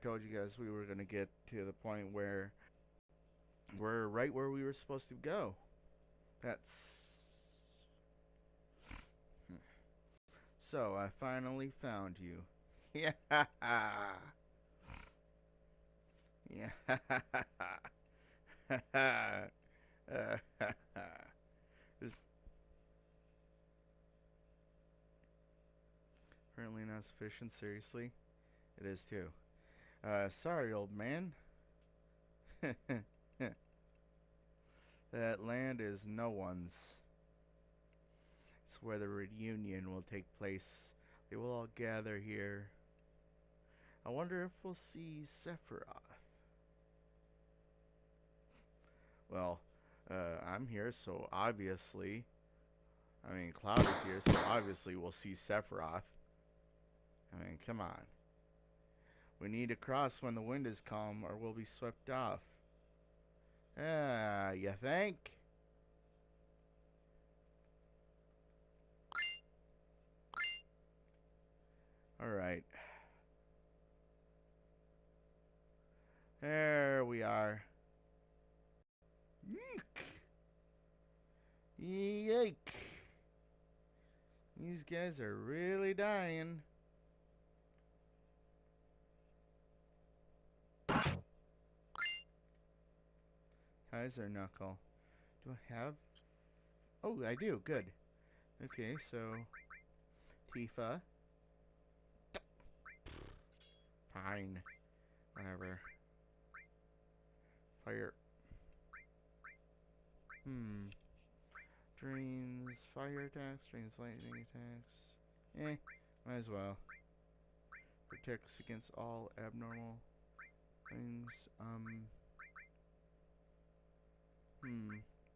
told you guys we were gonna get to the point where we're right where we were supposed to go. That's so I finally found you. Yeah. Yeah. This apparently not sufficient. Seriously, it is too. Sorry, old man. That land is no one's. It's where the reunion will take place. They will all gather here. I wonder if we'll see Sephiroth. Well, I'm here, so obviously. I mean, Cloud is here, so obviously we'll see Sephiroth. I mean, come on. We need to cross when the wind is calm, or we'll be swept off. Ah, you think? Alright. There we are. Yeek! Yike! These guys are really dying. Kaiser Knuckle. Do I have? Oh, I do. Good. Okay, so Tifa. Fine. Whatever. Fire. Drains fire attacks, drains lightning attacks. Might as well. Protects against all abnormal things.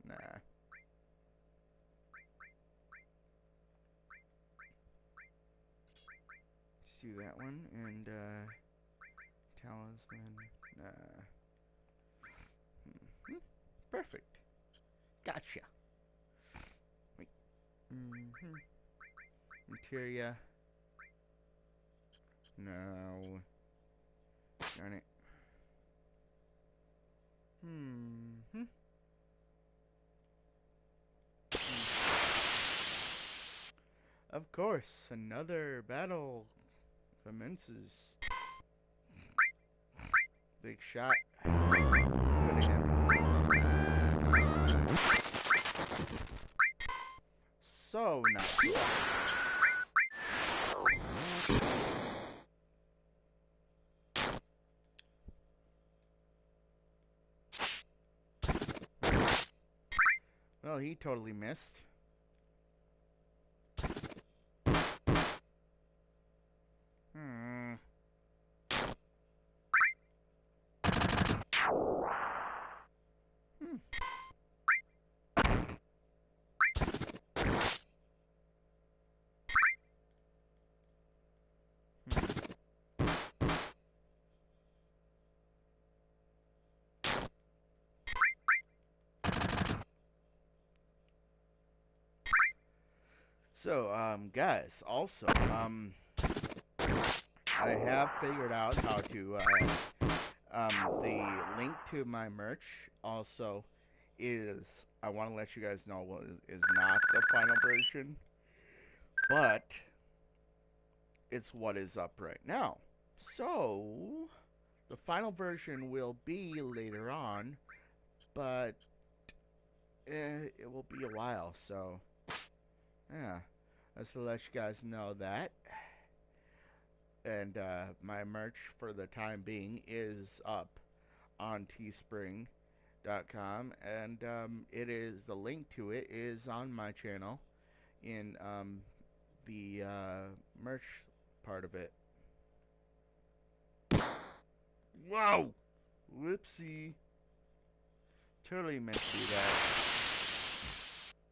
Nah. Let's do that one, and, Talisman. Nah. Perfect. Gotcha. Wait. Materia. No. Darn it. Of course, another battle commences. Big shot. So not cool. Well, he totally missed. So, guys, also, I have figured out how to, the link to my merch also is, I want to let you guys know, is not the final version, but it's what is up right now. So, the final version will be later on, but it will be a while, so, yeah. Just to let you guys know that. And my merch for the time being is up on teespring.com, and it is, the link to it is on my channel in the merch part of it. Whoa! Whoopsie. Totally meant to do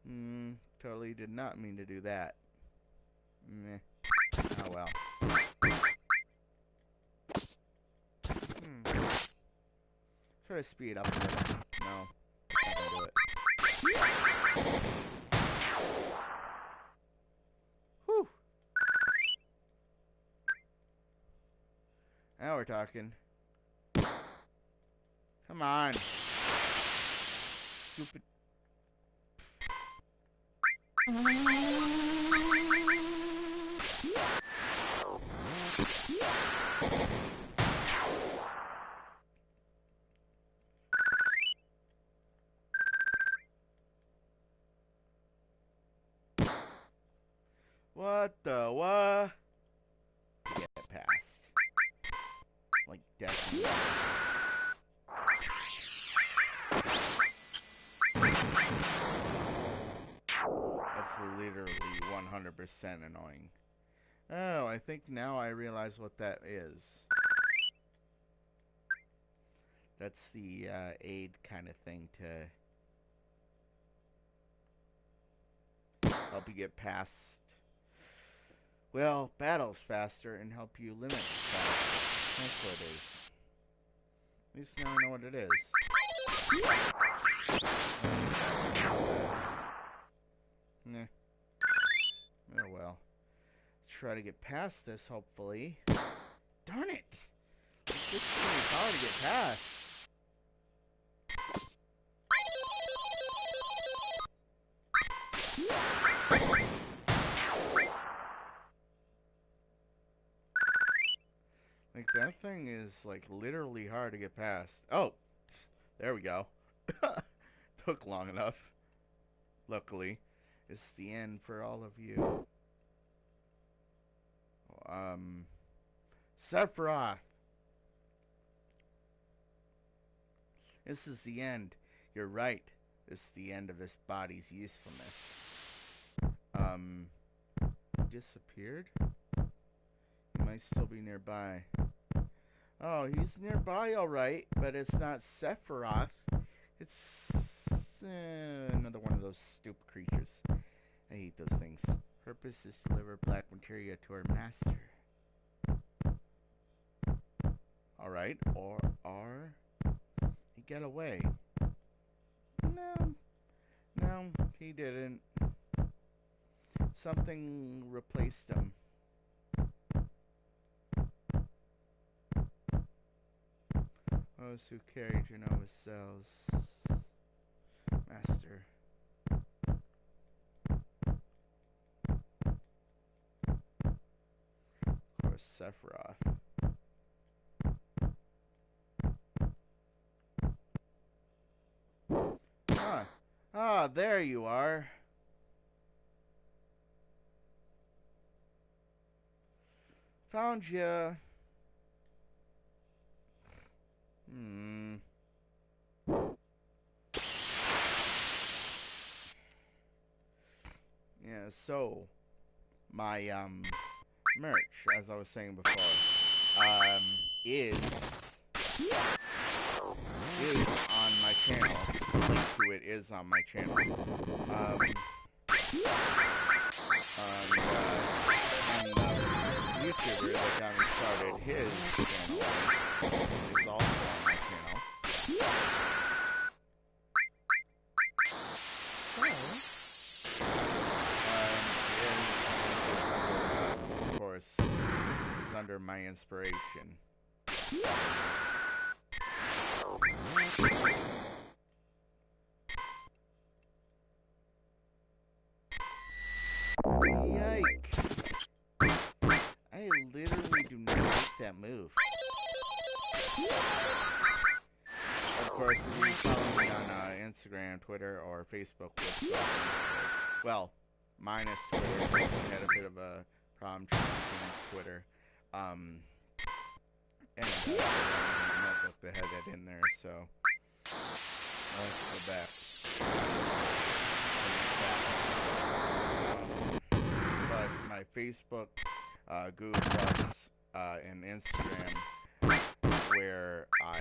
that. Totally did not mean to do that. Meh. Oh well. Try to speed up a little. No. Not gonna do it. Whew. Now we're talking. Come on. Stupid. What the what? Get past. Like definitely. That's literally 100% annoying. Oh, I think now I realize what that is. That's the aid kind of thing to help you get past, well, battles faster and help you limit faster. That's what it is. At least now I know what it is. Nah. Oh well. Try to get past this, hopefully. Darn it! Like, this thing is hard to get past. Like, that thing is, like, literally hard to get past. Oh! There we go. Took long enough. Luckily. It's the end for all of you. Sephiroth! This is the end. You're right. This is the end of this body's usefulness. Disappeared? He might still be nearby. Oh, he's nearby alright, but it's not Sephiroth. It's another one of those stupid creatures. I hate those things. Purpose is to deliver black materia to our master. Alright, or he got away. No, he didn't. Something replaced him. Those who carry Genova cells. Master. Of course, Sephiroth. Ah, there you are. Found ya. Yeah, so my merch, as I was saying before, is on my channel. The link to it is on my channel. And the YouTuber that got me started, his channel is also on my channel. Of course, is under my inspiration. Yike! I literally do not like that move. Of course, if you follow me on Instagram, Twitter, or Facebook, well, minus Twitter, because I had a bit of a problem trying to connect Twitter. And notebook that had that in there, so let's go back. But my Facebook, Google Plus, and Instagram, where I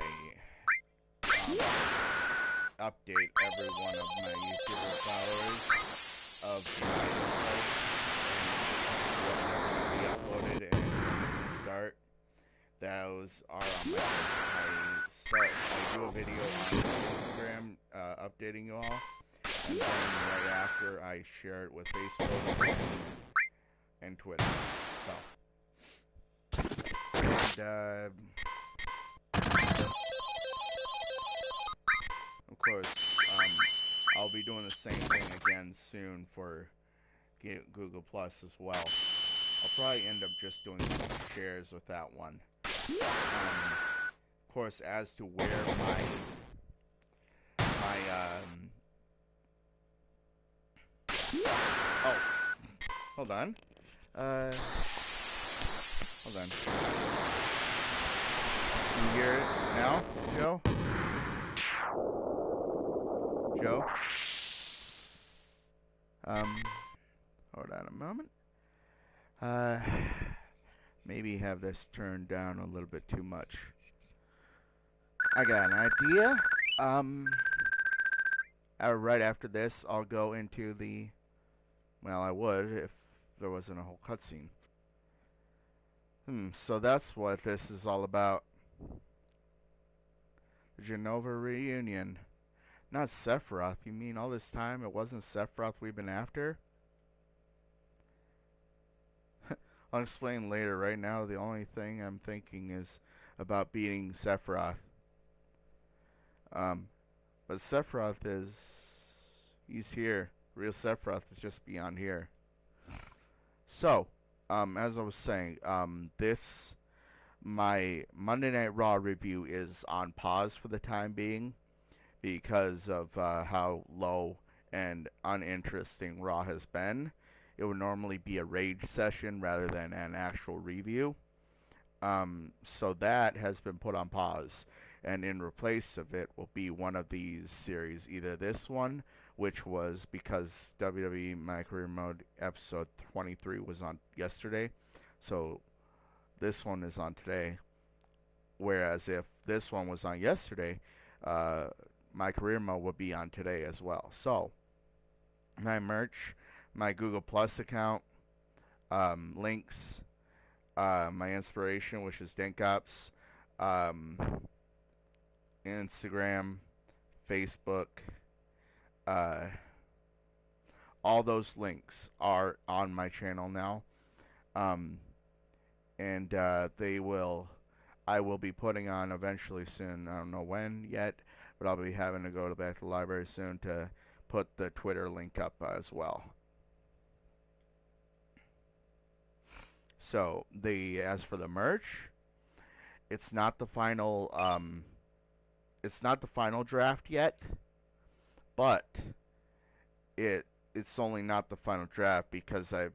update every one of my YouTuber followers of my uploads and what are going to be uploaded and when they start. Those are on my I do a video on Instagram updating you all, and then right after I share it with Facebook and Twitter. So, and doing the same thing again soon for Google Plus as well. I'll probably end up just doing shares with that one. Of course, as to where oh, hold on. Hold on. Can you hear it now, Joe? Joe? Hold on a moment. Maybe have this turned down a little bit too much. I got an idea. Right after this, I'll go into the... Well, I would if there wasn't a whole cutscene. So that's what this is all about. The Genova reunion. Not Sephiroth. You mean all this time it wasn't Sephiroth we've been after? I'll explain later. Right now, the only thing I'm thinking is about beating Sephiroth. But Sephiroth he's here. Real Sephiroth is just beyond here. So, as I was saying, my Monday Night Raw review is on pause for the time being because of how low and uninteresting Raw has been. It would normally be a rage session rather than an actual review. So that has been put on pause. And in replace of it will be one of these series, either this one, which was because WWE My Career Mode episode 23 was on yesterday, so this one is on today. Whereas if this one was on yesterday, My Career Mode would be on today as well. So my merch, my Google Plus account, links, my inspiration, which is DankOps, Instagram, Facebook, all those links are on my channel now. And I will be putting on eventually soon. I don't know when yet, but I'll be having to go back to the library soon to put the Twitter link up as well. So as for the merch, it's not the final draft yet, but it's only not the final draft because it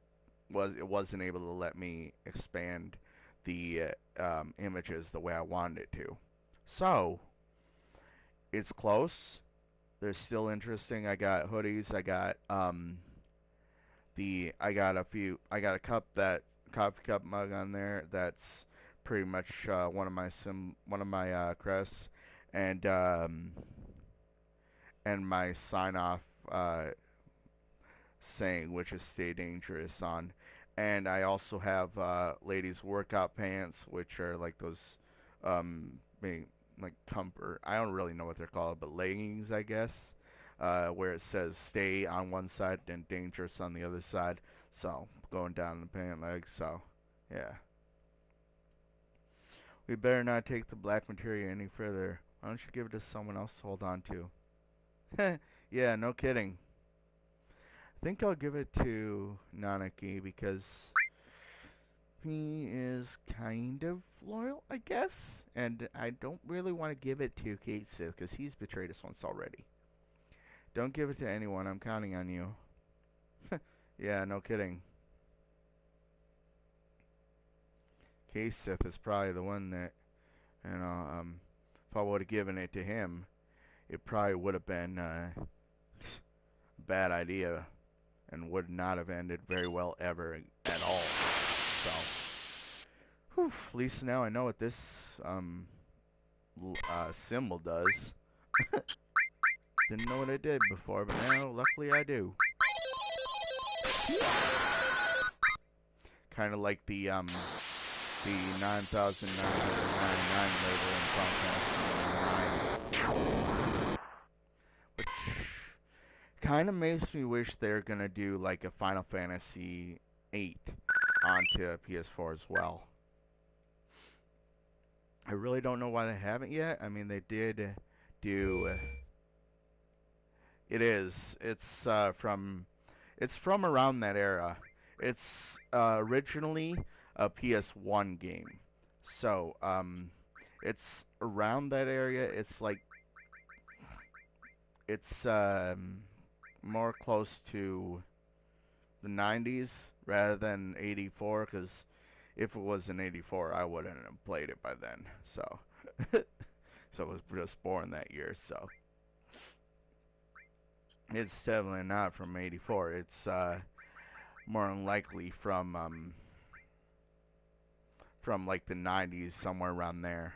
wasn't able to let me expand the images the way I wanted it to. So it's close. They're still interesting. I got hoodies. I got I got a coffee cup mug on there. That's pretty much one of my crests, and my sign off saying, which is "Stay Dangerous" on. And I also have ladies' workout pants, which are like those like comfort. I don't really know what they're called, but leggings, I guess. Where it says "Stay" on one side and "Dangerous" on the other side. So going down the pant leg. So yeah. We better not take the black material any further. Why don't you give it to someone else to hold on to? Yeah, no kidding. I think I'll give it to Nanaki because he is kind of loyal, I guess. And I don't really want to give it to Kate Sith because he's betrayed us once already. Don't give it to anyone. I'm counting on you. Yeah, no kidding. Kate Sith is probably the one that, if I would have given it to him, it probably would have been a bad idea and would not have ended very well ever at all. So, at least now I know what this symbol does. Didn't know what it did before, but now luckily I do. Kind of like the 9,999 label in Final Fantasy 9. Which kind of makes me wish they're going to do like a Final Fantasy 8 onto PS4 as well. I really don't know why they haven't yet. I mean, they did do It is. It's from around that era. It's originally a PS1 game. So, it's around that area. It's more close to the 90s rather than 84 cuz if it was in 84, I wouldn't have played it by then. So, so I was just born that year, so it's definitely not from 84. It's more than likely from like the 90s, somewhere around there.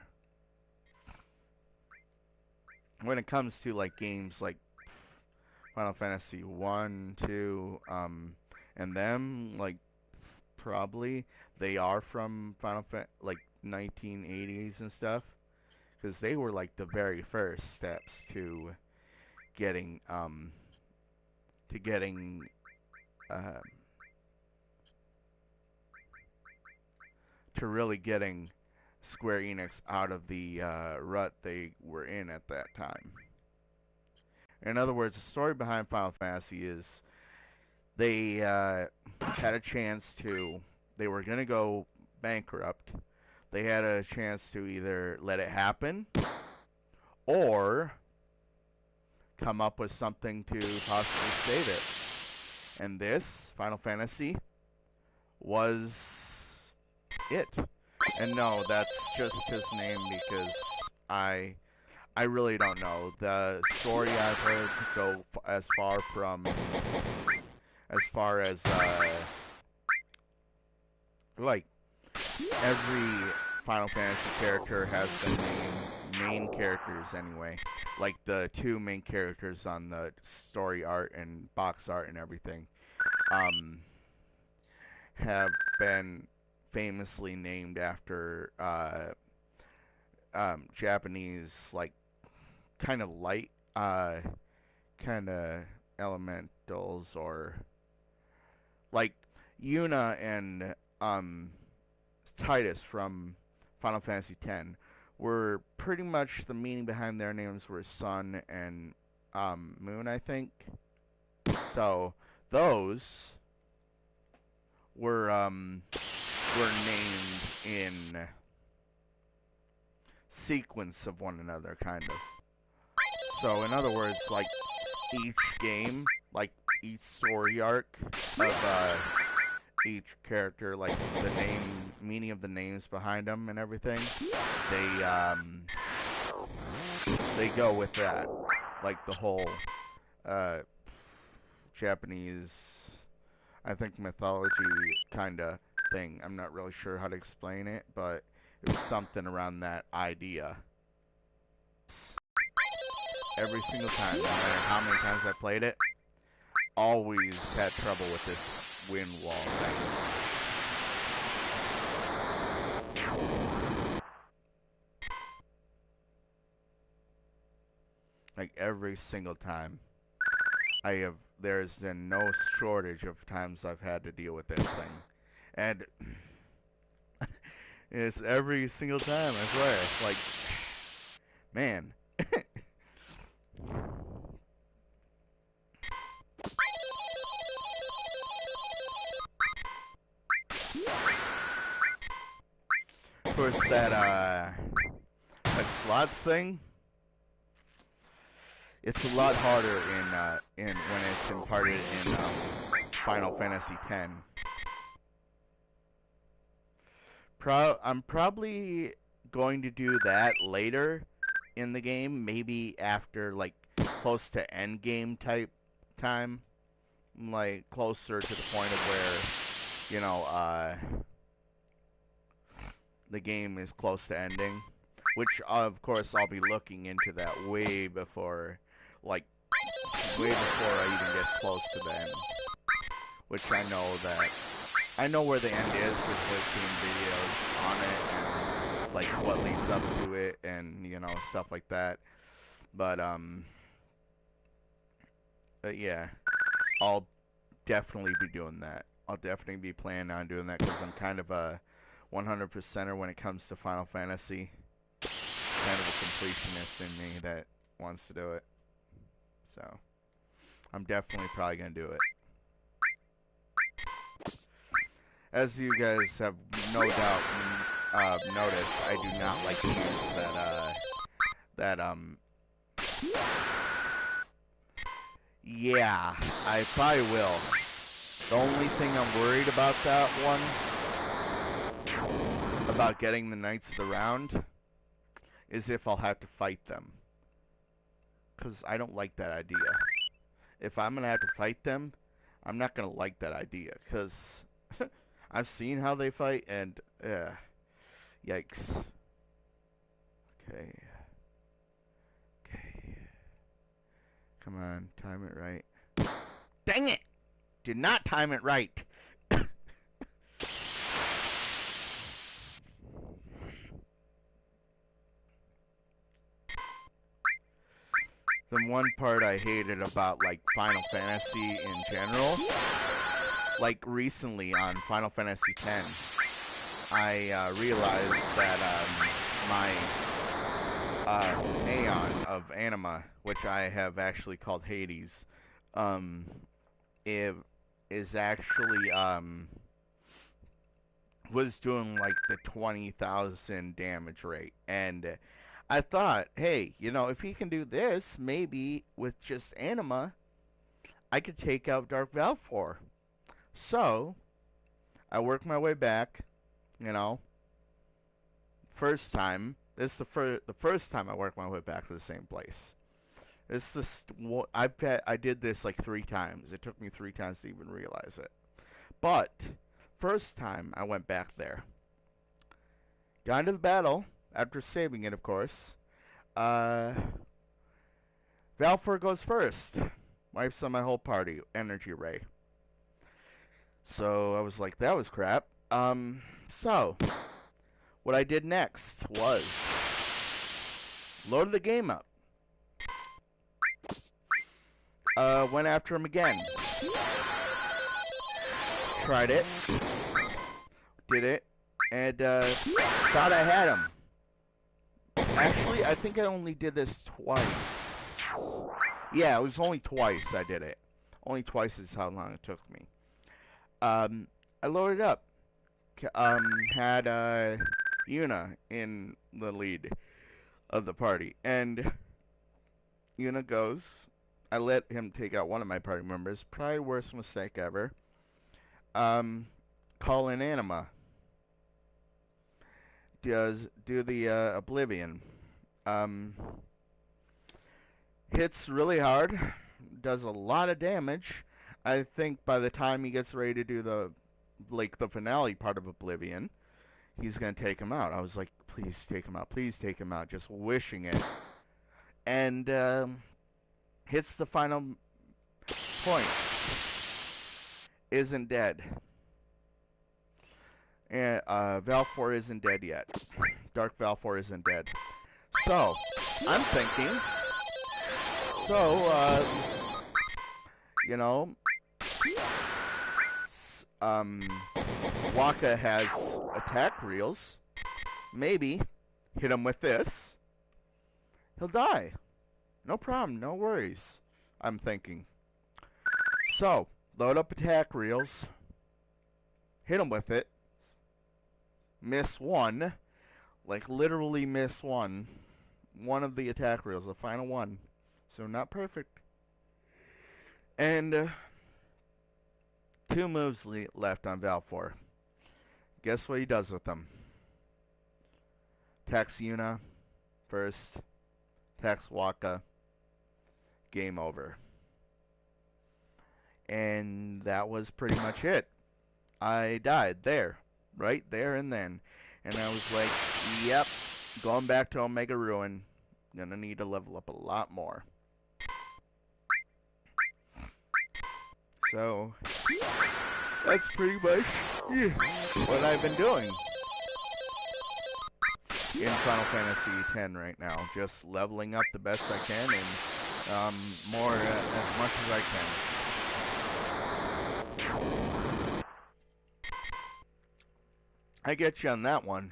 When it comes to like games like Final Fantasy 1, 2, and them, like probably they are from like 1980s and stuff, because they were like the very first steps getting um to getting uh, to really getting Square Enix out of the rut they were in at that time. In other words, the story behind Final Fantasy is they had a chance to, they were going to go bankrupt. They had a chance to either let it happen or come up with something to possibly save it. And this, Final Fantasy, was it. And no, that's just his name because I really don't know. The story I've heard go as far as like every Final Fantasy character has the main characters anyway. Like the two main characters on the story art and box art and everything have been famously named after Japanese like kind of light kind of elementals, or like Yuna and Titus from Final Fantasy X were pretty much, the meaning behind their names were sun and moon, I think. So those were named in sequence of one another, kind of. So in other words, like each game, like each story arc of each character, like the meaning of the names behind them and everything, they go with that, like the whole uh, Japanese, I think, mythology kind of thing. I'm not really sure how to explain it, but it was something around that idea. Every single time, no matter how many times I played it, always had trouble with this wind wall thing. Like every single time. There's been no shortage of times I've had to deal with this thing. And it's every single time, I swear. Like, man. Of course, that slots thing, it's a lot harder in when it's imparted in Final Fantasy X. I'm probably going to do that later in the game, maybe after like close to end game type time, like closer to the point of where, the game is close to ending. Which of course I'll be looking into that way before I even get close to the end. Which I know where the end is because I've seen videos on it and like what leads up to it and stuff like that. But yeah, I'll definitely be doing that. I'll definitely be planning on doing that because I'm kind of a 100%er when it comes to Final Fantasy. Kind of a completionist in me that wants to do it. So I'm definitely probably gonna do it. As you guys have no doubt noticed, I do not like to use yeah, I probably will. The only thing I'm worried about that one, about getting the Knights of the Round, is if I'll have to fight them. Because I don't like that idea. If I'm going to have to fight them, I'm not going to like that idea. Because I've seen how they fight, and yikes. Okay. Okay. Come on, time it right. Dang it! Did not time it right. The one part I hated about, like, Final Fantasy in general, like, recently on Final Fantasy X, I realized that my Aeon of Anima, which I have actually called Hades, it is actually, was doing, like, the 20,000 damage rate, and I thought, hey, you know, if he can do this, maybe with just Anima, I could take out Dark Valfor. So, I worked my way back, you know. First time, this is the first time I worked my way back to the same place. I did this like 3 times. It took me 3 times to even realize it. But, first time I went back there. Got into the battle, after saving it, of course. Valfor goes first. Wipes on my whole party. Energy Ray. So I was like, that was crap. So what I did next was loaded the game up. Went after him again. Tried it. Did it. And thought I had him. Actually, I think I only did this twice. Yeah, it was only twice I did it. Only twice is how long it took me. I loaded up. Had Yuna in the lead of the party. And Yuna goes. I let him take out one of my party members. Probably worst mistake ever. Call in Anima. Do the Oblivion. Hits really hard. Does a lot of damage. I think by the time he gets ready to do the finale part of Oblivion, he's gonna take him out. I was like, please take him out, please take him out, just wishing it. And hits the final point. Isn't dead. And Valfor isn't dead yet. Dark Valfor isn't dead. So, I'm thinking, you know, Waka has attack reels. Maybe hit him with this. He'll die. No problem, no worries, I'm thinking. So, load up attack reels. Hit him with it. Miss one. Like, literally miss one. One of the attack reels, the final one. So, not perfect. And 2 moves left on Valfor. Guess what he does with them? Attacks Yuna first. Attacks Waka. Game over. And that was pretty much it. I died there. Right there and then. And I was like, yep, going back to Omega Ruin. Gonna need to level up a lot more. So, that's pretty much what I've been doing in Final Fantasy X right now. Just leveling up the best I can and more as much as I can. I get you on that one.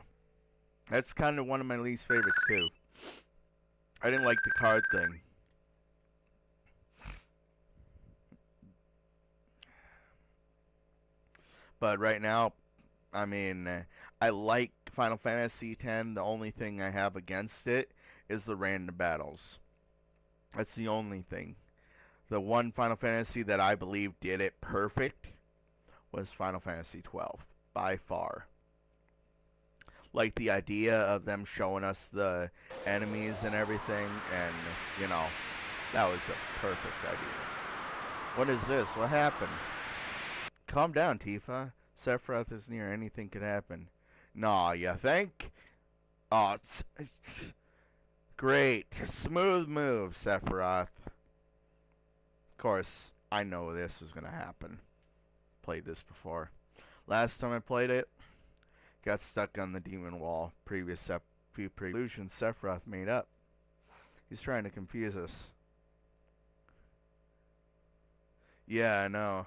That's kind of one of my least favorites too. I didn't like the card thing. But right now, I mean, I like Final Fantasy X. The only thing I have against it is the random battles. That's the only thing. The one Final Fantasy that I believe did it perfect was Final Fantasy 12 by far. Like the idea of them showing us the enemies and everything, and you know, that was a perfect idea. What is this? What happened? Calm down, Tifa. Sephiroth is near. Anything could happen. Nah, you think? Oh, great. Smooth move, Sephiroth. Of course, I know this was going to happen. Played this before. Last time I played it, got stuck on the demon wall. Few illusions Sephiroth made up. He's trying to confuse us. Yeah, I know.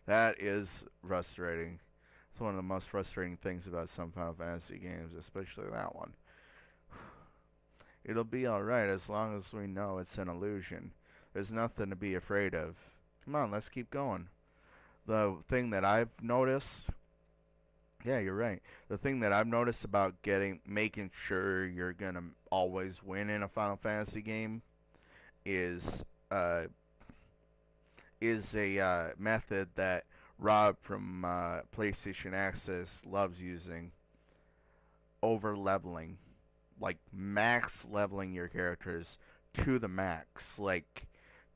That is frustrating. It's one of the most frustrating things about some Final Fantasy games, especially that one. It'll be alright as long as we know it's an illusion. There's nothing to be afraid of. Come on, let's keep going. The thing that I've noticed, yeah, you're right. The thing that I've noticed about making sure you're gonna always win in a Final Fantasy game is uh, a method that Rob from PlayStation Access loves using: over leveling, like max leveling your characters to the max, like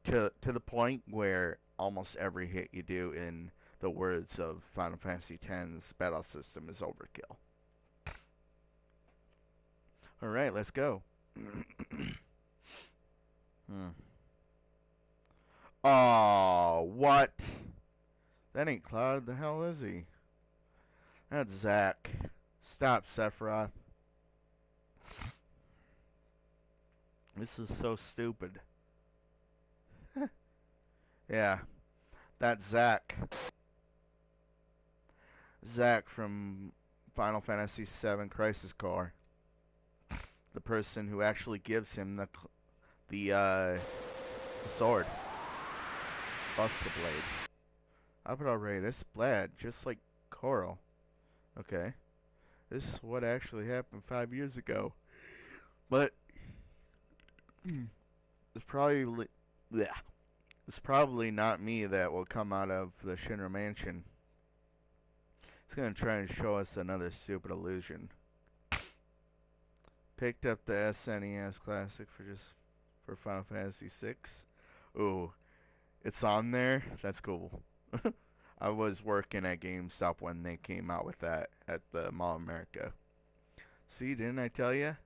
to the point where almost every hit you do, in the words of Final Fantasy X's battle system, is overkill. All right, let's go. hmm. Oh, what? That ain't Cloud. The hell is he? That's Zack. Stop, Sephiroth. This is so stupid. Yeah, that's Zack. Zack from Final Fantasy VII Crisis Core. The person who actually gives him the sword. Buster Blade. Up it already. This blad, just like Coral. Okay. This is what actually happened 5 years ago. But it's probably yeah. It's probably not me that will come out of the Shinra Mansion. It's gonna try and show us another stupid illusion. Picked up the SNES Classic for Final Fantasy VI. Ooh, it's on there. That's cool. I was working at GameStop when they came out with that at the Mall of America. See, didn't I tell you?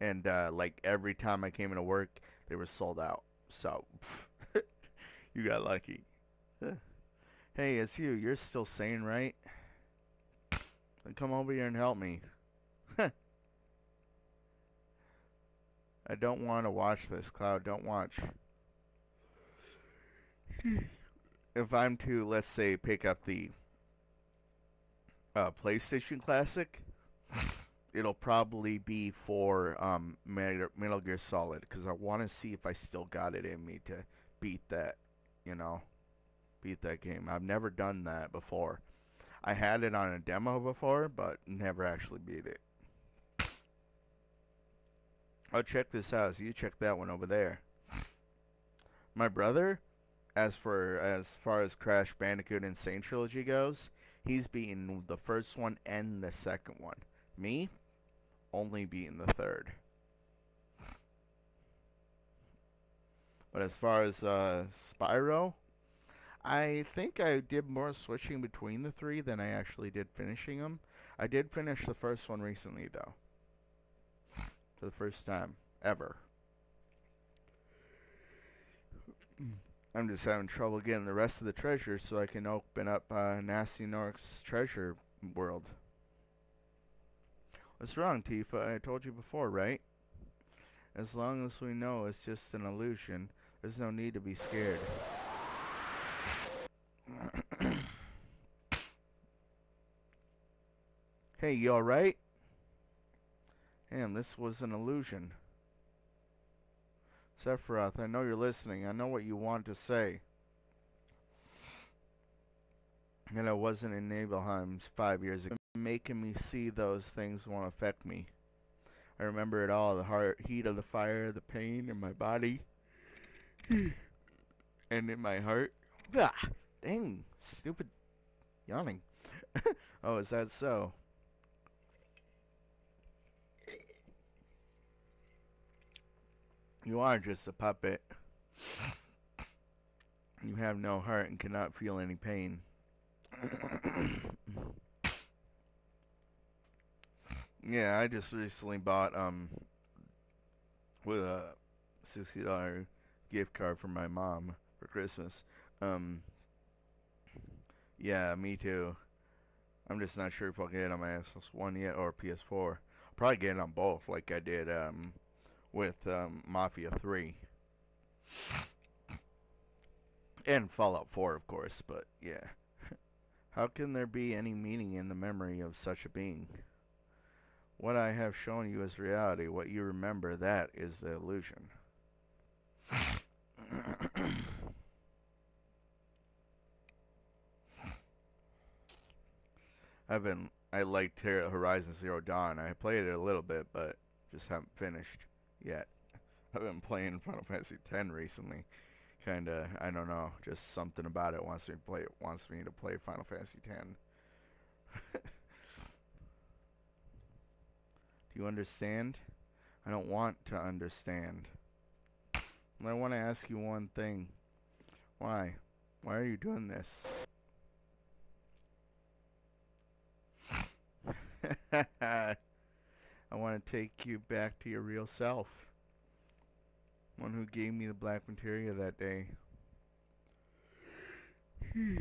And like every time I came into work, they were sold out. So you got lucky. Hey, it's you. You're still sane, right? Then come over here and help me. I don't want to watch this, Cloud. Don't watch. If I'm to, let's say, pick up the PlayStation Classic, it'll probably be for Metal Gear Solid, because I want to see if I still got it in me to beat that, you know, beat that game. I've never done that before. I had it on a demo before, but never actually beat it. Oh, check this out. So you check that one over there. My brother, as far as Crash Bandicoot Insane Trilogy goes, he's beaten the first one and the second one. Me, only beaten the third. But as far as Spyro, I think I did more switching between the three than I actually did finishing them. I did finish the first one recently, though. For the first time ever. I'm just having trouble getting the rest of the treasure so I can open up Nasty Nork's treasure world. What's wrong, Tifa? I told you before, right? As long as we know it's just an illusion, there's no need to be scared. Hey, you alright? Damn, this was an illusion. Sephiroth, I know you're listening. I know what you want to say. And I wasn't in Nibelheim 5 years ago. Making me see those things won't affect me. I remember it all, the heat of the fire, the pain in my body, and in my heart. Ah, dang, stupid yawning. Oh, is that so? You are just a puppet. You have no heart and cannot feel any pain. Yeah, I just recently bought with a $60 gift card from my mom for Christmas. Um, yeah, me too. I'm just not sure if I'll get it on my Xbox One yet or PS4. I'll probably get it on both, like I did with Mafia 3 and Fallout 4, of course. But yeah, how can there be any meaning in the memory of such a being? What I have shown you is reality. What you remember, that is the illusion. I liked Horizon Zero Dawn. I played it a little bit, but just haven't finished yet. I've been playing Final Fantasy X recently. Kinda, I don't know, just something about it wants me to play. It wants me to play Final Fantasy X. Do you understand? I don't want to understand. I want to ask you one thing. Why? Why are you doing this? I want to take you back to your real self. One who gave me the black materia that day. Who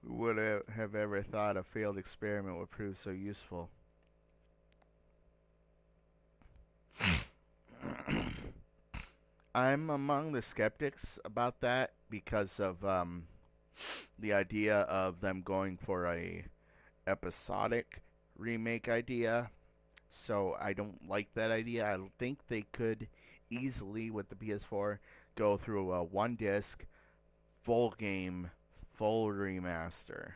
would have ever thought a failed experiment would prove so useful? I'm among the skeptics about that because of the idea of them going for a episodic remake idea. So I don't like that idea. I think they could easily, with the PS4, go through a one disc, full game, full remaster.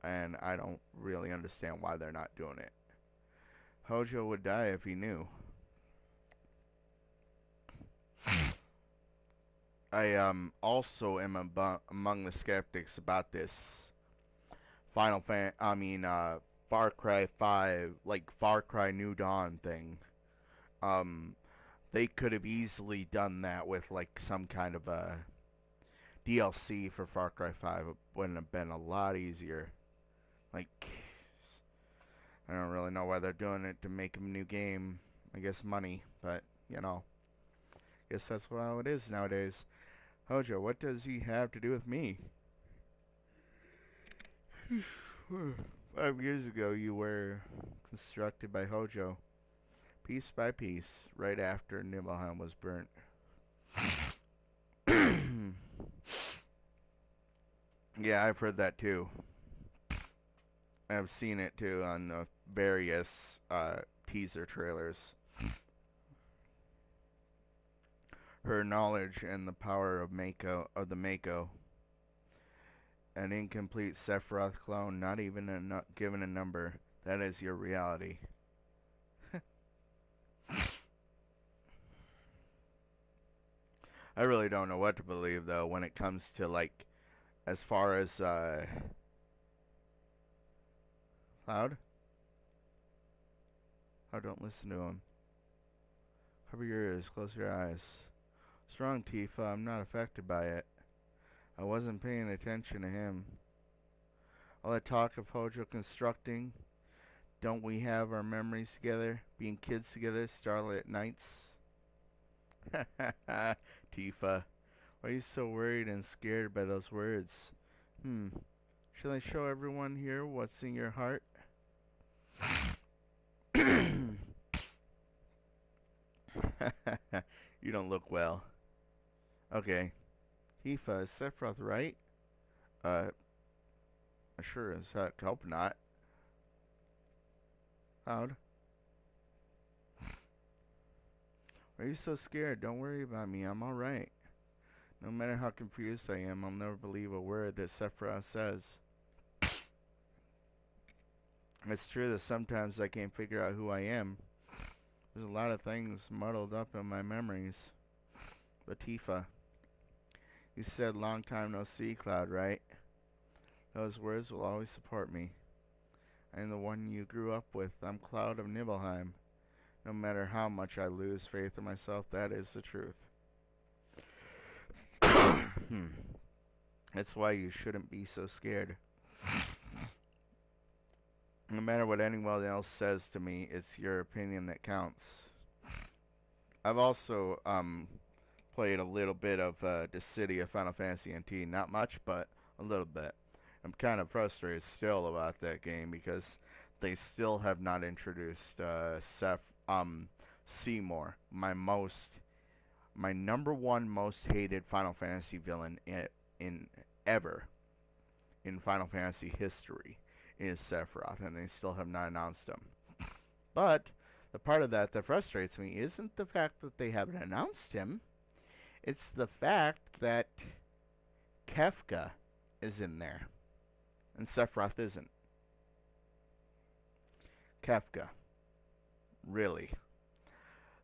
And I don't really understand why they're not doing it. Hojo would die if he knew. I also am among the skeptics about this Far Cry 5, like Far Cry New Dawn thing. Um, they could have easily done that with like some kind of a DLC for Far Cry 5. It wouldn't have been a lot easier. Like, I don't really know why they're doing it to make a new game. I guess money, but you know, guess that's how it is nowadays. Hojo, what does he have to do with me? 5 years ago, you were constructed by Hojo, piece by piece, right after Nibelheim was burnt. Yeah, I've heard that too. I've seen it too on the various teaser trailers. Her knowledge and the power of the Mako, an incomplete Sephiroth clone, not even given a number. That is your reality. I really don't know what to believe though when it comes to like as far as Cloud. Oh, don't listen to him. Cover your ears, close your eyes. What's wrong, Tifa? I'm not affected by it. I wasn't paying attention to him. All that talk of Hojo constructing, don't we have our memories together? Being kids together, starlit nights? Tifa, why are you so worried and scared by those words? Shall I show everyone here what's in your heart? You don't look well. Okay. Tifa, is Sephiroth right? Uh, sure as heck hope not. Cloud? Why are you so scared? Don't worry about me. I'm alright. No matter how confused I am, I'll never believe a word that Sephiroth says. It's true that sometimes I can't figure out who I am. There's a lot of things muddled up in my memories. But Tifa, you said long time no see, Cloud, right? Those words will always support me. I'm the one you grew up with. I'm Cloud of Nibelheim. No matter how much I lose faith in myself, that is the truth. That's why you shouldn't be so scared. No matter what anyone else says to me, it's your opinion that counts. I've also played a little bit of the City of Final Fantasy NT. Not much, but a little bit. I'm kind of frustrated still about that game because they still have not introduced Seymour, my number one most hated Final Fantasy villain in ever in Final Fantasy history is Sephiroth, and they still have not announced him. But the part of that that frustrates me isn't the fact that they haven't announced him. It's the fact that Kefka is in there and Sephiroth isn't. Kefka, really.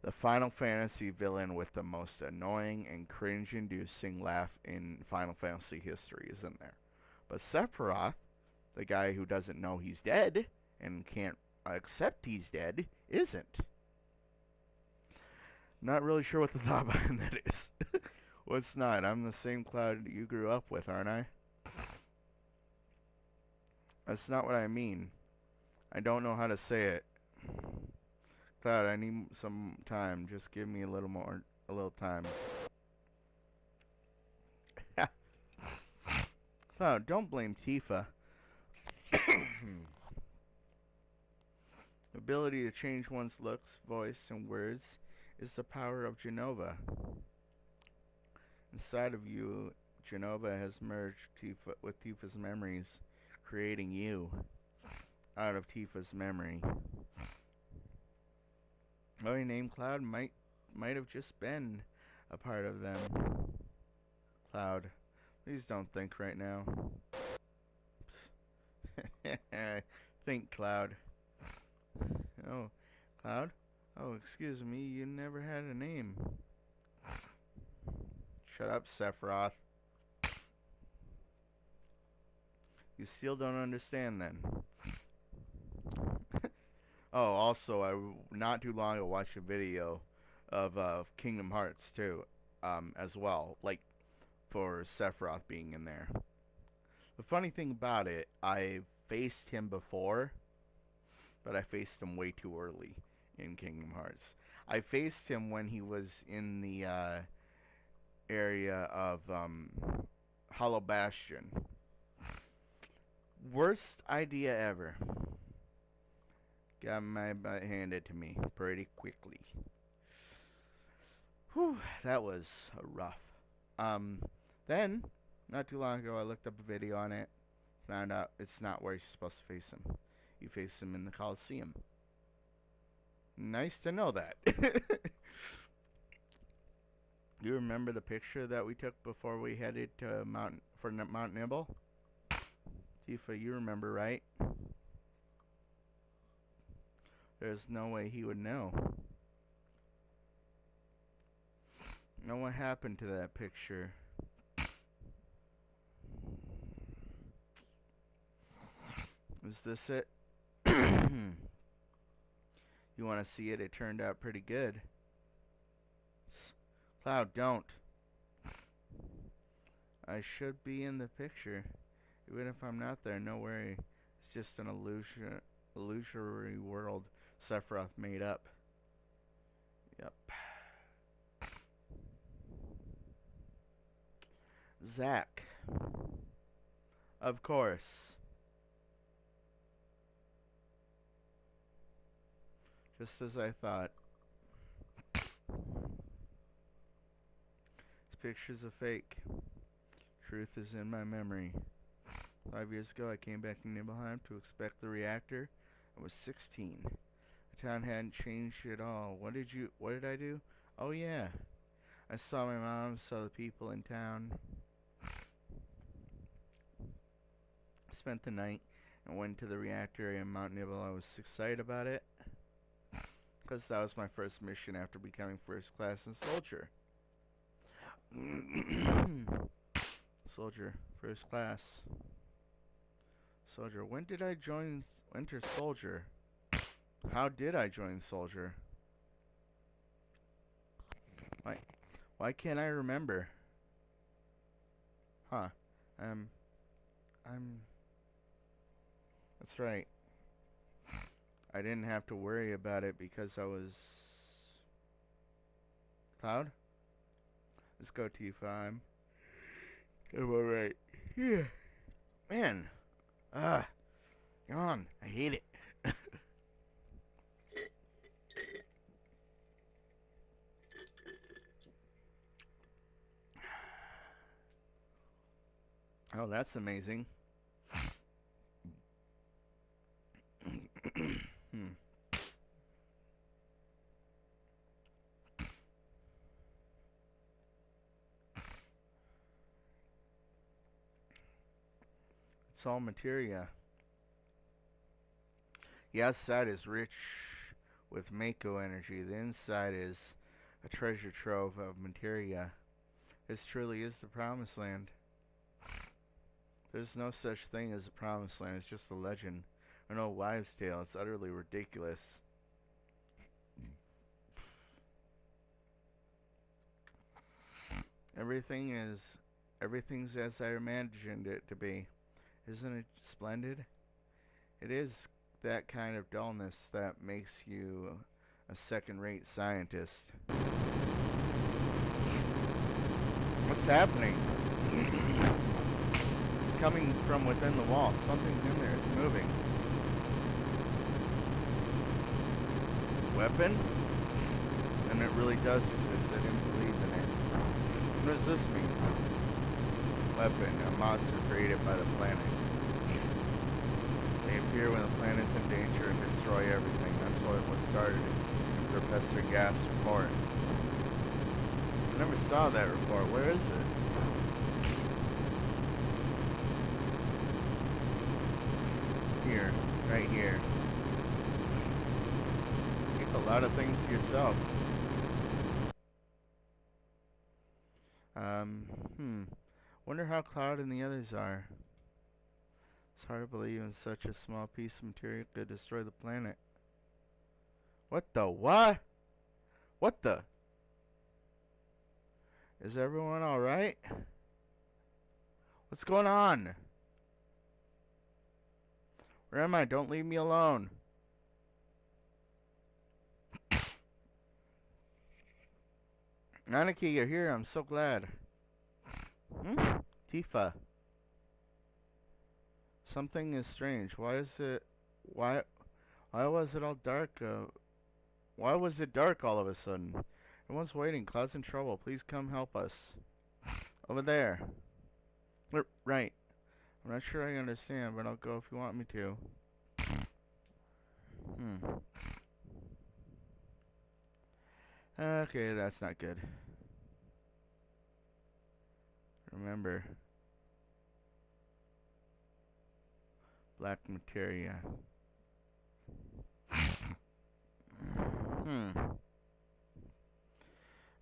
The Final Fantasy villain with the most annoying and cringe-inducing laugh in Final Fantasy history is in there. But Sephiroth, the guy who doesn't know he's dead and can't accept he's dead, isn't. Not really sure what the thought behind that is. Well, it's not. I'm the same Cloud you grew up with, aren't I? That's not what I mean. I don't know how to say it. Cloud, I need some time. Just give me a little time. Cloud, don't blame Tifa. Ability to change one's looks, voice, and words is the power of Genova. Inside of you, Genova has merged with Tifa's memories, creating you out of Tifa's memory. Oh, your name Cloud might have just been a part of them. Cloud, please don't think right now. Think, Cloud. Oh, Cloud? Oh, excuse me, you never had a name. Shut up, Sephiroth. You still don't understand then. Oh, also, not too long ago watched a video of Kingdom Hearts 2 as well, like for Sephiroth being in there. The funny thing about it, I faced him before, but I faced him way too early in Kingdom Hearts. I faced him when he was in the area of Hollow Bastion. Worst idea ever. Got my butt handed to me pretty quickly. Whew, that was rough. Then, not too long ago, I looked up a video on it. Found out it's not where you're supposed to face him. You face him in the Coliseum. Nice to know that. You remember the picture that we took before we headed to Mount Nibble? Tifa, you remember, right? There's no way he would know. Know what happened to that picture? Is this it? You want to see it? It turned out pretty good. Cloud, don't. I should be in the picture. Even if I'm not there, no worry. It's just an illusory world Sephiroth made up. Yep. Zack. Of course. Just as I thought. This picture's a fake. Truth is in my memory. 5 years ago, I came back to Nibelheim to inspect the reactor. I was 16. The town hadn't changed at all. What did I do? Oh yeah, I saw my mom, saw the people in town, spent the night, and went to the reactor in Mount Nibble. I was excited about it because that was my first mission after becoming first class in soldier. Soldier, first class. Soldier. When did I join Winter Soldier? How did I join Soldier? Why, why can't I remember? Huh. Um, I'm. That's right. I didn't have to worry about it because I was. Cloud? Let's go T5. I'm alright. Yeah. Man. Ah. Yawn. I hate it. Oh, that's amazing. Hmm. It's all materia. The outside is rich with Mako energy. The inside is a treasure trove of materia. This truly is the promised land. There's no such thing as a promised land. It's just a legend. An old wives' tale. It's utterly ridiculous. Everything is everything's as I imagined it to be. Isn't it splendid? It is that kind of dullness that makes you a second-rate scientist. What's happening? It's coming from within the wall. Something's in there. It's moving. Weapon? And it really does exist. I didn't believe in it. What does this mean? Weapon. A monster created by the planet. They appear when the planet's in danger and destroy everything. That's what started in Professor Gas' report. I never saw that report. Where is it? Here. Right here. Keep a lot of things to yourself. Hmm. Wonder how Cloud and the others are. It's hard to believe in such a small piece of material could destroy the planet. What the what? What the? Is everyone alright? What's going on? Where am I? Don't leave me alone. Aniki, you're here. I'm so glad. Hmm? Tifa. Something is strange. Why is it... Why... Why was it all dark? Why was it dark all of a sudden? Everyone's waiting. Cloud's in trouble. Please come help us. Over there. Right. I'm not sure I understand, but I'll go if you want me to. Hmm. Okay, that's not good. Remember. Black materia. Hmm.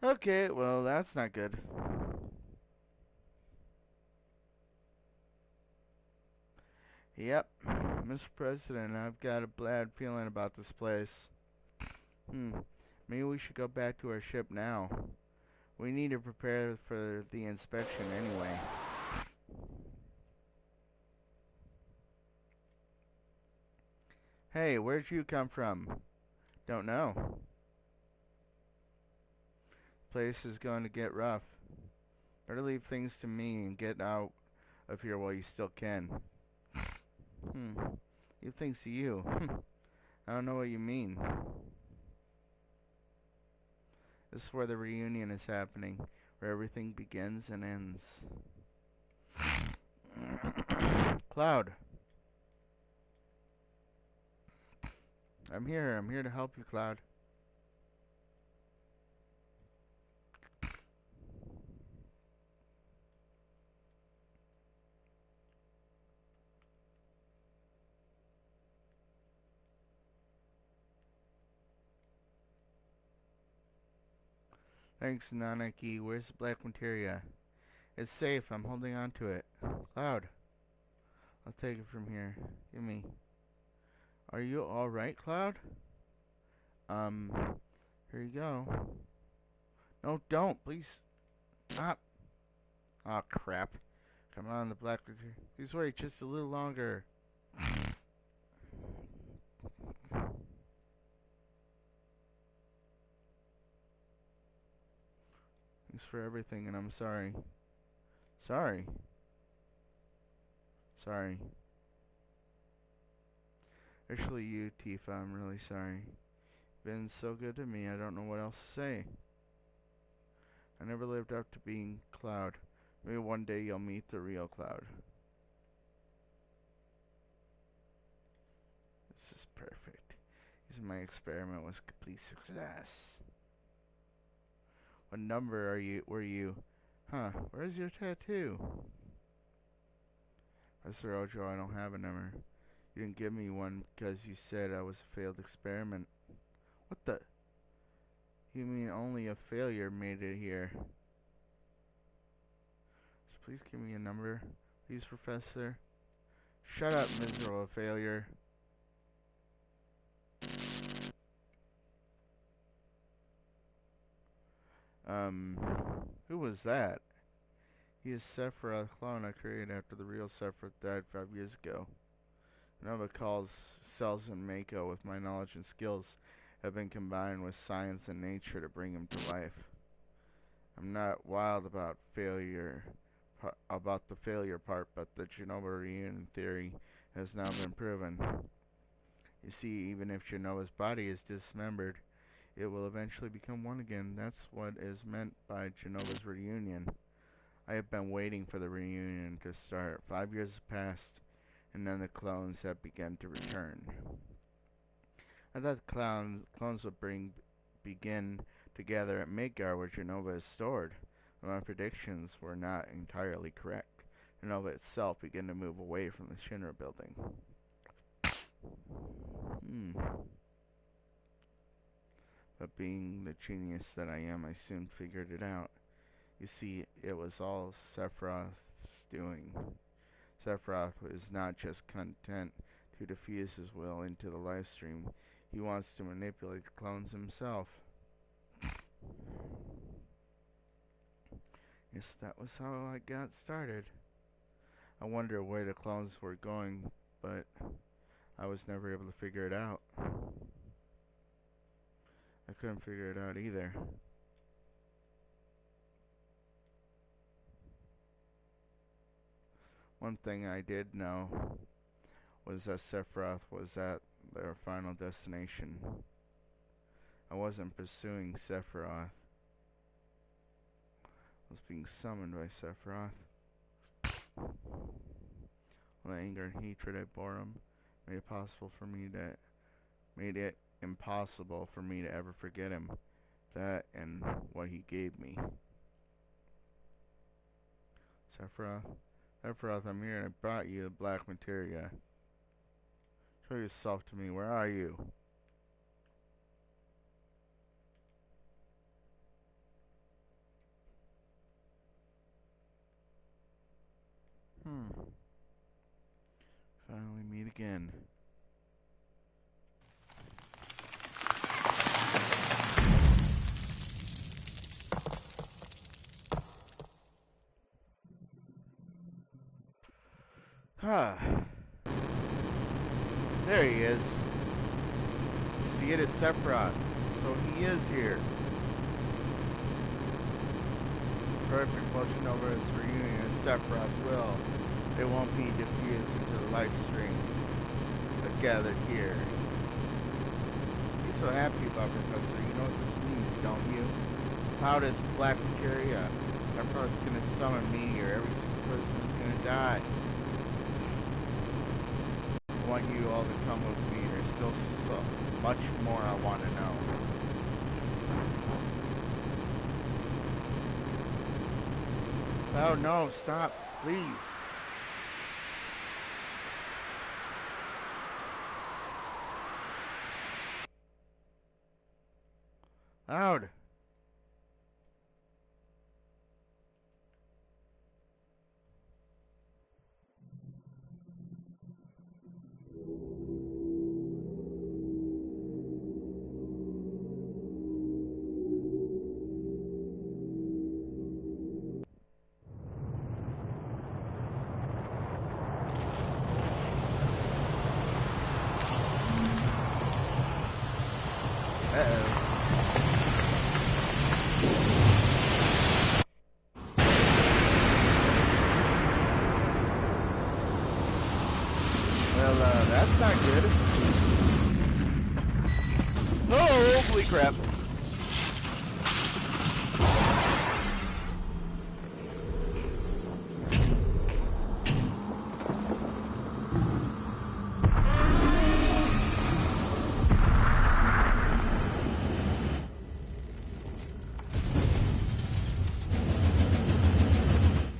Okay, well, that's not good. Yep. Mr. President, I've got a bad feeling about this place. Maybe we should go back to our ship now. We need to prepare for the inspection anyway. Hey, where'd you come from? Don't know. Place is going to get rough. Better leave things to me and get out of here while you still can. Leave things to you. I don't know what you mean. This is where the reunion is happening, where everything begins and ends. Cloud. I'm here. I'm here to help you, Cloud. Thanks, Nanaki. Where's the black materia? It's safe. I'm holding on to it. Cloud, I'll take it from here. Give me. Are you alright, Cloud? Um, here you go. No, don't. Please stop. Oh, crap. Come on, the black materia. Please wait just a little longer. Thanks for everything, and I'm sorry. Sorry. Sorry. Actually, you, Tifa, I'm really sorry. Been so good to me, I don't know what else to say. I never lived up to being Cloud. Maybe one day you'll meet the real Cloud. This is perfect. My experiment was a complete success. What number were you? Huh, where's your tattoo? Professor Ojo, I don't have a number. You didn't give me one because you said I was a failed experiment. What the? You mean only a failure made it here? So please give me a number. Please, Professor. Shut up, miserable failure. Who was that? He is Sephiroth, clone I created after the real Sephiroth died 5 years ago. Nova calls cells in Mako with my knowledge and skills have been combined with science and nature to bring him to life. I'm not wild about the failure part, but the Genova reunion theory has now been proven. You see, even if Genova's body is dismembered, it will eventually become one again. That's what is meant by Genova's reunion. I have been waiting for the reunion to start. 5 years have passed, and then the clones have begun to return. I thought the clones would begin together at Midgar where Genova is stored. But my predictions were not entirely correct. Genova itself began to move away from the Shinra building. But being the genius that I am, I soon figured it out. You see, it was all Sephiroth's doing. Sephiroth is not just content to diffuse his will into the live stream. He wants to manipulate the clones himself. Yes, that was how I got started. I wondered where the clones were going, but I was never able to figure it out. I couldn't figure it out either. One thing I did know was that Sephiroth was at their final destination. I wasn't pursuing Sephiroth. I was being summoned by Sephiroth. All the anger and hatred I bore him made it impossible for me to ever forget him. That and what he gave me. Sephiroth, I'm here and I brought you the black materia. Show yourself to me. Where are you? Finally meet again. There he is. See, it is Sephiroth. So he is here. Perfect motion over his reunion is Sephiroth's will. It won't be diffused into the live stream, but gathered here. You're so happy about Professor. You know what this means, don't you? Cloud is black materia. Sephiroth's gonna summon me here. Every single person is gonna die. I want you all to come with me. There's still so much more I want to know. Oh no, stop, please. Loud. Well, that's not good. Oh, holy crap.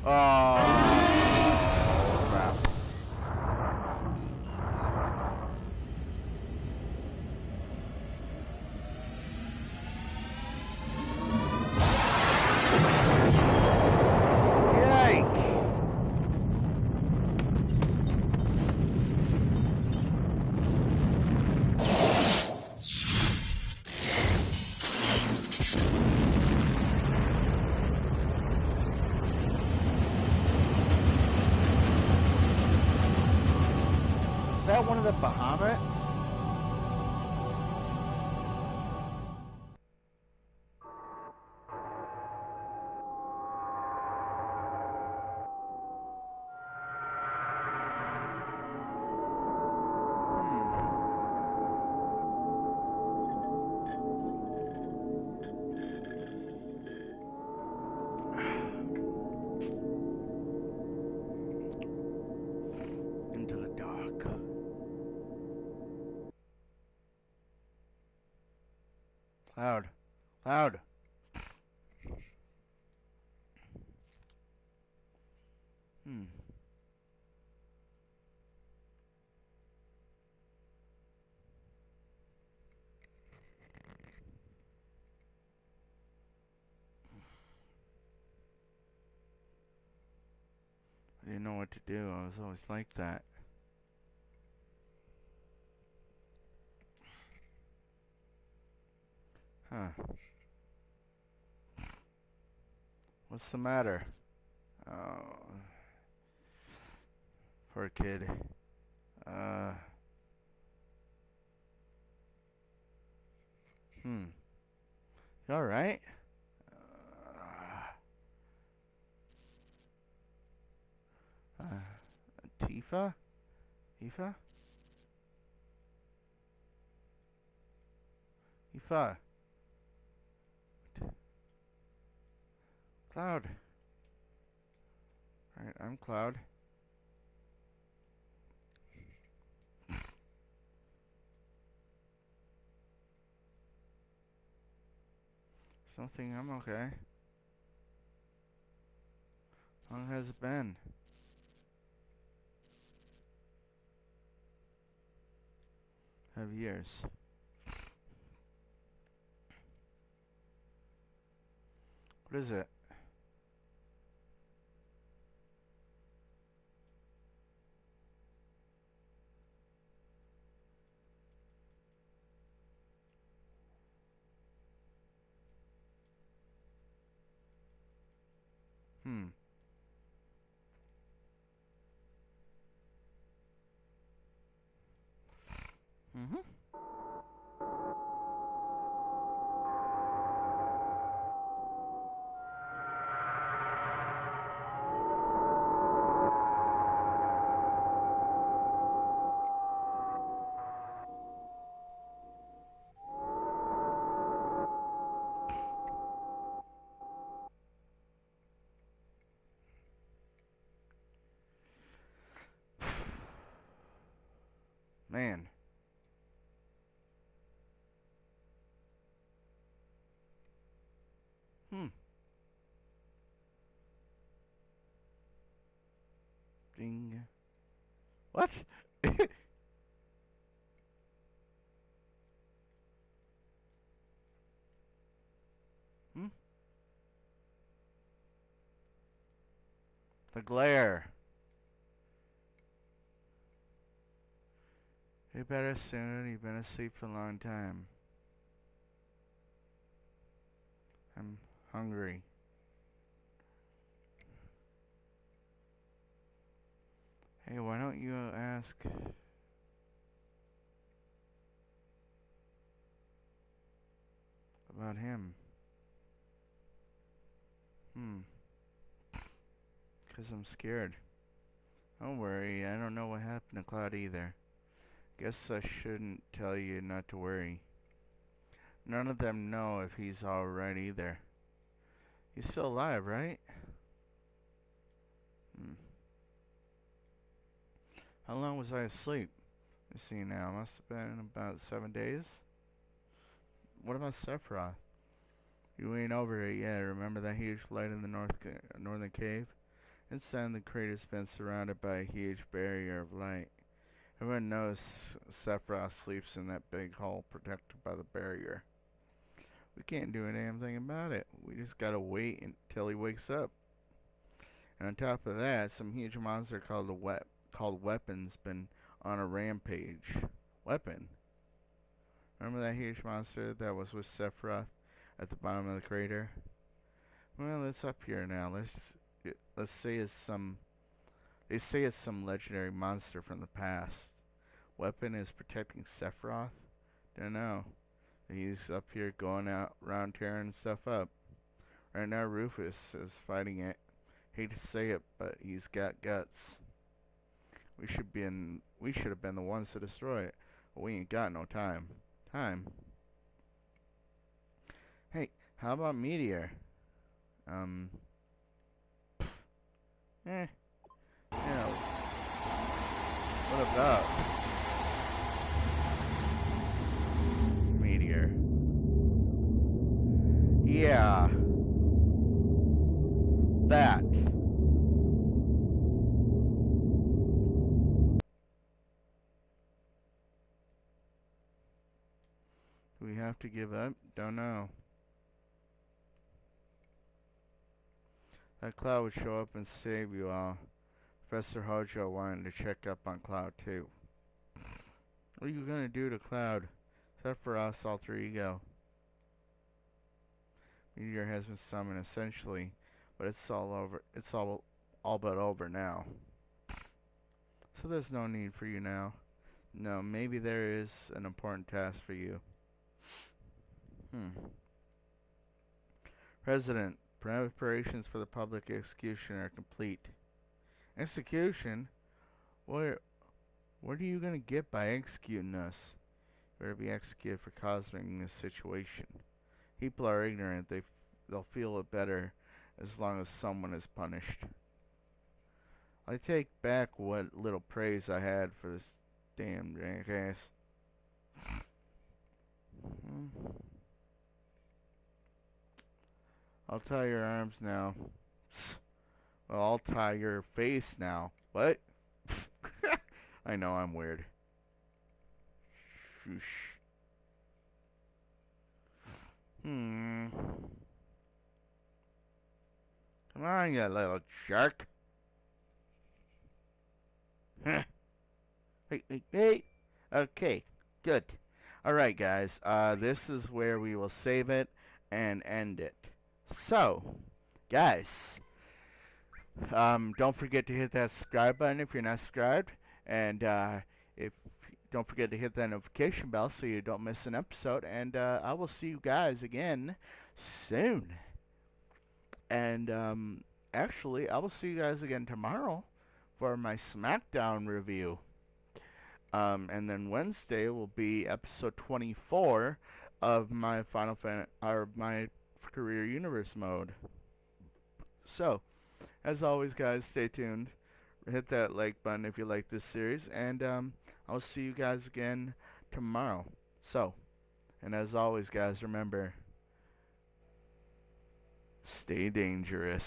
Oh, crap. Yike. Is that one of the Bahamut? Into the dark. Cloud. Cloud. I didn't know what to do. I was always like that. Huh. What's the matter? Oh. Poor kid. You alright? Tifa? Tifa? Tifa? Cloud. Alright, I'm Cloud. Something, I'm okay. How long has it been? Have years. What is it? Man. Ding. What? The glare. You better soon. You've been asleep for a long time. I'm hungry. Hey, why don't you ask? about him? Hmm. 'Cause I'm scared. Don't worry, I don't know what happened to Cloud either. Guess I shouldn't tell you not to worry. None of them know if he's alright either. He's still alive, right? Hmm. How long was I asleep? Let's see now. Must have been about 7 days. What about Sephiroth? You ain't over it yet. Remember that huge light in the northern cave? Inside the crater's been surrounded by a huge barrier of light. Everyone knows Sephiroth sleeps in that big hole protected by the barrier. We can't do a damn thing about it. We just gotta wait until he wakes up. And on top of that, some huge monster called Weapon's been on a rampage. Weapon? Remember that huge monster that was with Sephiroth at the bottom of the crater? Well, it's up here now. Let's say it's some. They say it's some legendary monster from the past. Weapon is protecting Sephiroth? Don't know. He's up here going out around tearing stuff up. Right now Rufus is fighting it. Hate to say it, but he's got guts. We should have been the ones to destroy it. But we ain't got no time. Time? Hey, how about Meteor? Eh. Yeah. What about Meteor? Yeah. That. Do we have to give up? Don't know. That Cloud would show up and save you all. Professor Hojo wanted to check up on Cloud too. What are you gonna do to Cloud? Except for us, alter ego. Meteor has been summoned essentially, but it's all over. It's all but over now. So there's no need for you now. No, maybe there is an important task for you. President, preparations for the public execution are complete. Execution? What are you gonna get by executing us? Better be executed for causing this situation. People are ignorant. They'll feel it better as long as someone is punished. I take back what little praise I had for this damn jackass. I'll tie your arms now. Well, I'll tie your face now. What? I know I'm weird. Shoosh. Come on, you little jerk. Hey, hey, hey. Okay, good. Alright, guys. This is where we will save it and end it. So, guys, don't forget to hit that subscribe button if you're not subscribed. And if don't forget to hit that notification bell so you don't miss an episode. And I will see you guys again soon. And actually, I will see you guys again tomorrow for my SmackDown review. And then Wednesday will be episode 24 of my my Career Universe mode. So, as always, guys, stay tuned. Hit that like button if you like this series, and I'll see you guys again tomorrow. So, and as always, guys, remember, stay dangerous.